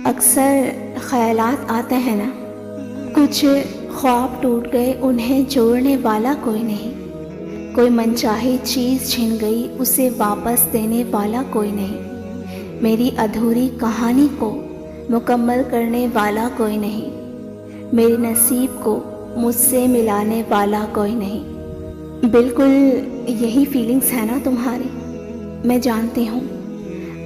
اکثر خیالات آتے ہیں نا، کچھ خواب ٹوٹ گئے انہیں جوڑنے والا کوئی نہیں، کوئی منچاہی چیز چھن گئی اسے واپس دینے والا کوئی نہیں، میری ادھوری کہانی کو مکمل کرنے والا کوئی نہیں، میرے نصیب کو مجھ سے ملانے والا کوئی نہیں۔ بالکل یہی فیلنگز ہے نا تمہاری، میں جانتی ہوں۔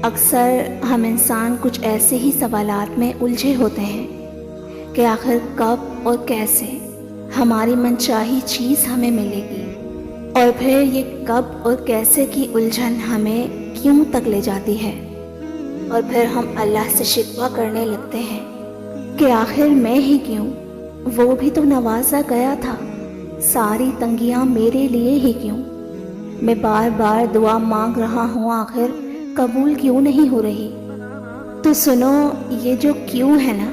اکثر ہم انسان کچھ ایسے ہی سوالات میں الجھے ہوتے ہیں کہ آخر کب اور کیسے ہماری منچاہی چیز ہمیں ملے گی، اور پھر یہ کب اور کیسے کی الجھن ہمیں کیوں تک لے جاتی ہے، اور پھر ہم اللہ سے شکوہ کرنے لگتے ہیں کہ آخر میں ہی کیوں، وہ بھی تو نوازا گیا تھا، ساری تنگیاں میرے لیے ہی کیوں، میں بار بار دعا مانگ رہا ہوں آخر قبول کیوں نہیں ہو رہی۔ تو سنو، یہ جو کیوں ہے نا،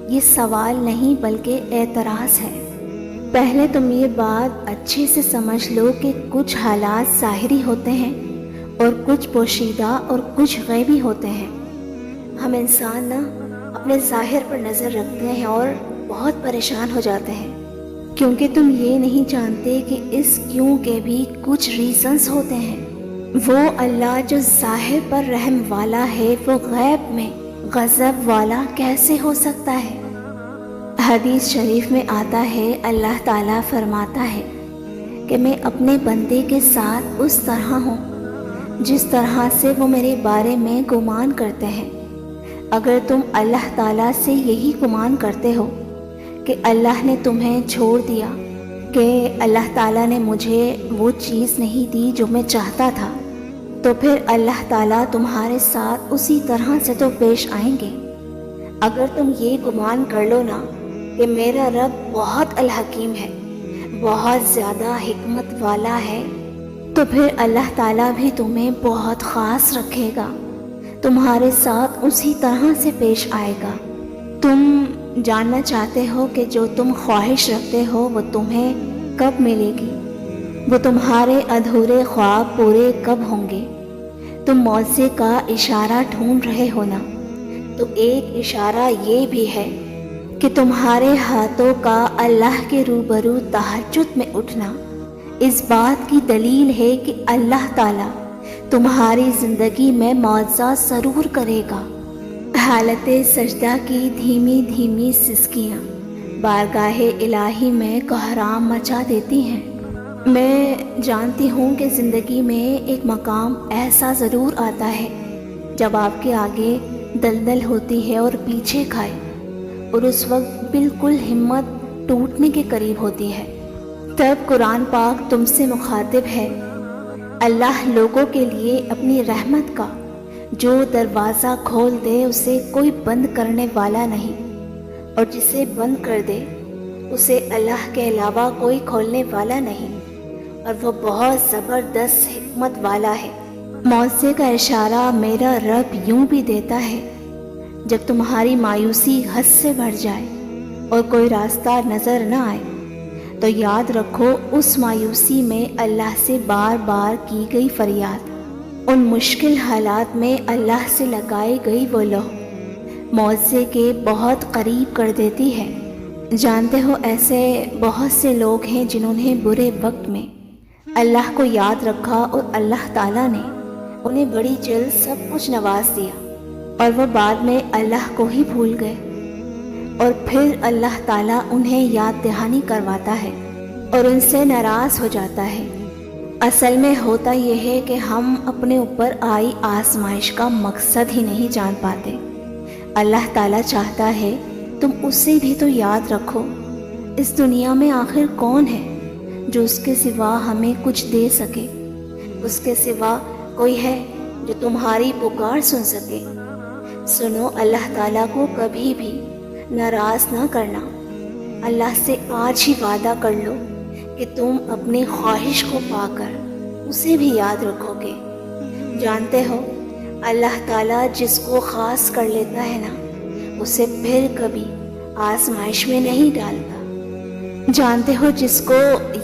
یہ سوال نہیں بلکہ اعتراض ہے۔ پہلے تم یہ بات اچھے سے سمجھ لو کہ کچھ حالات ظاہری ہوتے ہیں اور کچھ پوشیدہ اور کچھ غیبی ہوتے ہیں۔ ہم انسان نا اپنے ظاہر پر نظر رکھتے ہیں اور بہت پریشان ہو جاتے ہیں، کیونکہ تم یہ نہیں جانتے کہ اس کیوں کے بھی کچھ ریزنز ہوتے ہیں۔ وہ اللہ جو ظاہر پر رحم والا ہے، وہ غیب میں غضب والا کیسے ہو سکتا ہے؟ حدیث شریف میں آتا ہے، اللہ تعالیٰ فرماتا ہے کہ میں اپنے بندے کے ساتھ اس طرح ہوں جس طرح سے وہ میرے بارے میں گمان کرتے ہیں۔ اگر تم اللہ تعالیٰ سے یہی گمان کرتے ہو کہ اللہ نے تمہیں چھوڑ دیا، کہ اللہ تعالیٰ نے مجھے وہ چیز نہیں دی جو میں چاہتا تھا، تو پھر اللہ تعالیٰ تمہارے ساتھ اسی طرح سے تو پیش آئیں گے۔ اگر تم یہ گمان کر لو نا کہ میرا رب بہت الحکیم ہے، بہت زیادہ حکمت والا ہے، تو پھر اللہ تعالیٰ بھی تمہیں بہت خاص رکھے گا، تمہارے ساتھ اسی طرح سے پیش آئے گا۔ تم جاننا چاہتے ہو کہ جو تم خواہش رکھتے ہو وہ تمہیں کب ملے گی، وہ تمہارے ادھورے خواب پورے کب ہوں گے۔ تم معجزے کا اشارہ ڈھونڈ رہے ہو نا، تو ایک اشارہ یہ بھی ہے کہ تمہارے ہاتھوں کا اللہ کے روبرو تہجد میں اٹھنا اس بات کی دلیل ہے کہ اللہ تعالیٰ تمہاری زندگی میں معجزہ ضرور کرے گا۔ حالت سجدہ کی دھیمی دھیمی سسکیاں بارگاہ الہی میں کوہرام مچا دیتی ہیں۔ میں جانتی ہوں کہ زندگی میں ایک مقام ایسا ضرور آتا ہے جب آپ کے آگے دلدل ہوتی ہے اور پیچھے کھائے، اور اس وقت بالکل ہمت ٹوٹنے کے قریب ہوتی ہے۔ تب قرآن پاک تم سے مخاطب ہے، اللہ لوگوں کے لیے اپنی رحمت کا جو دروازہ کھول دے اسے کوئی بند کرنے والا نہیں، اور جسے بند کر دے اسے اللہ کے علاوہ کوئی کھولنے والا نہیں، اور وہ بہت زبردست حکمت والا ہے۔ معجزے کا اشارہ میرا رب یوں بھی دیتا ہے، جب تمہاری مایوسی حد سے بڑھ جائے اور کوئی راستہ نظر نہ آئے، تو یاد رکھو اس مایوسی میں اللہ سے بار بار کی گئی فریاد، ان مشکل حالات میں اللہ سے لگائی گئی وہ لو معجزے کے بہت قریب کر دیتی ہے۔ جانتے ہو، ایسے بہت سے لوگ ہیں جنہوں نے برے وقت میں اللہ کو یاد رکھا اور اللہ تعالیٰ نے انہیں بڑی جلد سب کچھ نواز دیا، اور وہ بعد میں اللہ کو ہی بھول گئے، اور پھر اللہ تعالیٰ انہیں یاد دہانی کرواتا ہے اور ان سے ناراض ہو جاتا ہے۔ اصل میں ہوتا یہ ہے کہ ہم اپنے اوپر آئی آزمائش کا مقصد ہی نہیں جان پاتے۔ اللہ تعالیٰ چاہتا ہے تم اسے بھی تو یاد رکھو۔ اس دنیا میں آخر کون ہے جو اس کے سوا ہمیں کچھ دے سکے؟ اس کے سوا کوئی ہے جو تمہاری پکار سن سکے؟ سنو، اللہ تعالیٰ کو کبھی بھی ناراض نہ کرنا۔ اللہ سے آج ہی وعدہ کر لو کہ تم اپنی خواہش کو پا کر اسے بھی یاد رکھو گے۔ جانتے ہو، اللہ تعالیٰ جس کو خاص کر لیتا ہے نا، اسے پھر کبھی آزمائش میں نہیں ڈالتا۔ جانتے ہو، جس کو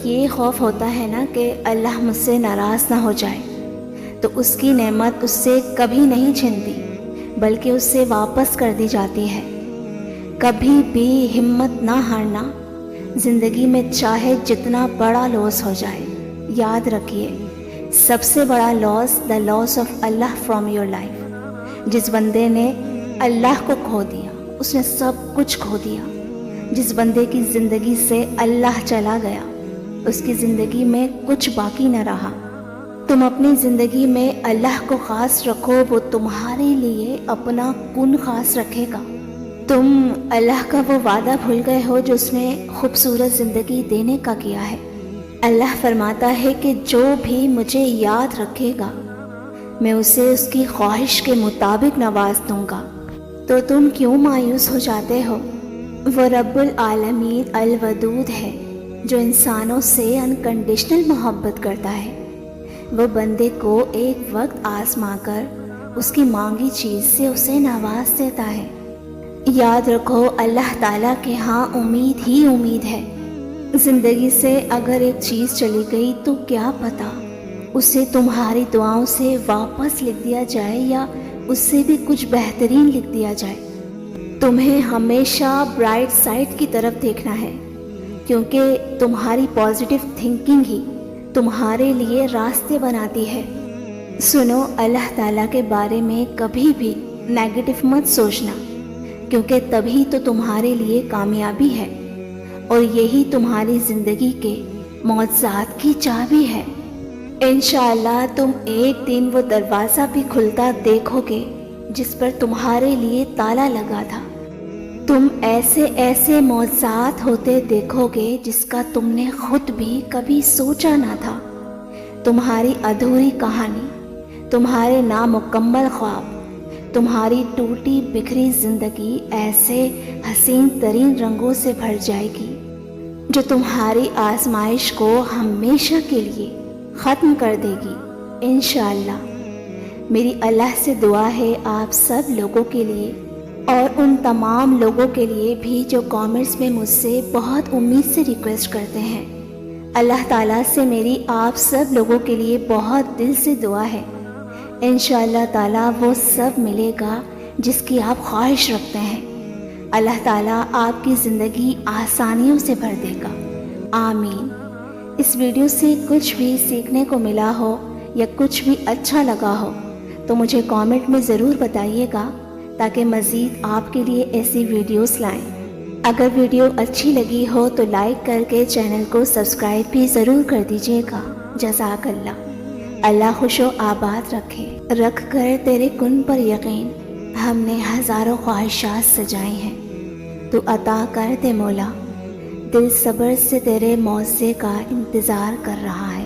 یہ خوف ہوتا ہے نا کہ اللہ مجھ سے ناراض نہ ہو جائے، تو اس کی نعمت اس سے کبھی نہیں چھنتی، بلکہ اس سے واپس کر دی جاتی ہے۔ کبھی بھی ہمت نہ ہارنا، زندگی میں چاہے جتنا بڑا لاس ہو جائے، یاد رکھیے سب سے بڑا loss the loss of Allah from your life. جس بندے نے اللہ کو کھو دیا اس نے سب کچھ کھو دیا۔ جس بندے کی زندگی سے اللہ چلا گیا اس کی زندگی میں کچھ باقی نہ رہا۔ تم اپنی زندگی میں اللہ کو خاص رکھو، وہ تمہارے لیے اپنا کن خاص رکھے گا۔ تم اللہ کا وہ وعدہ بھول گئے ہو جو اس نے خوبصورت زندگی دینے کا کیا ہے۔ اللہ فرماتا ہے کہ جو بھی مجھے یاد رکھے گا میں اسے اس کی خواہش کے مطابق نواز دوں گا۔ تو تم کیوں مایوس ہو جاتے ہو؟ وہ رب العالمین الودود ہے جو انسانوں سے انکنڈیشنل محبت کرتا ہے۔ وہ بندے کو ایک وقت آزما کر اس کی مانگی چیز سے اسے نواز دیتا ہے۔ یاد رکھو اللہ تعالیٰ کے ہاں امید ہی امید ہے۔ زندگی سے اگر ایک چیز چلی گئی تو کیا پتہ اسے تمہاری دعاؤں سے واپس لکھ دیا جائے یا اس سے بھی کچھ بہترین لکھ دیا جائے۔ تمہیں ہمیشہ برائٹ سائڈ کی طرف دیکھنا ہے، کیونکہ تمہاری پازیٹیو تھنکنگ ہی تمہارے لیے راستے بناتی ہے۔ سنو، اللہ تعالیٰ کے بارے میں کبھی بھی نیگیٹو مت سوچنا، کیونکہ تبھی تو تمہارے لیے کامیابی ہے اور یہی تمہاری زندگی کے معجزات کی چابی ہے۔ انشاءاللہ تم ایک دن وہ دروازہ بھی کھلتا دیکھو گے جس پر تمہارے لیے تالا لگا تھا۔ تم ایسے ایسے معجزات ہوتے دیکھو گے جس کا تم نے خود بھی کبھی سوچا نہ تھا۔ تمہاری ادھوری کہانی، تمہارے نامکمل خواب، تمہاری ٹوٹی بکھری زندگی ایسے حسین ترین رنگوں سے بھر جائے گی جو تمہاری آزمائش کو ہمیشہ کے لیے ختم کر دے گی انشاءاللہ۔ میری اللہ سے دعا ہے آپ سب لوگوں کے لیے اور ان تمام لوگوں کے لیے بھی جو کامنٹس میں مجھ سے بہت امید سے ریکویسٹ کرتے ہیں۔ اللہ تعالیٰ سے میری آپ سب لوگوں کے لیے بہت دل سے دعا ہے، انشاءاللہ تعالیٰ وہ سب ملے گا جس کی آپ خواہش رکھتے ہیں۔ اللہ تعالیٰ آپ کی زندگی آسانیوں سے بھر دے گا، آمین۔ اس ویڈیو سے کچھ بھی سیکھنے کو ملا ہو یا کچھ بھی اچھا لگا ہو تو مجھے کامنٹ میں ضرور بتائیے گا تاکہ مزید آپ کے لیے ایسی ویڈیوز لائیں۔ اگر ویڈیو اچھی لگی ہو تو لائک کر کے چینل کو سبسکرائب بھی ضرور کر دیجیے گا۔ جزاک اللہ۔ اللہ خوش و آباد رکھے، رکھ کر تیرے کن پر یقین، ہم نے ہزاروں خواہشات سجائی ہیں، تو عطا کر دے مولا، دل صبر سے تیرے معاوضے کا انتظار کر رہا ہے۔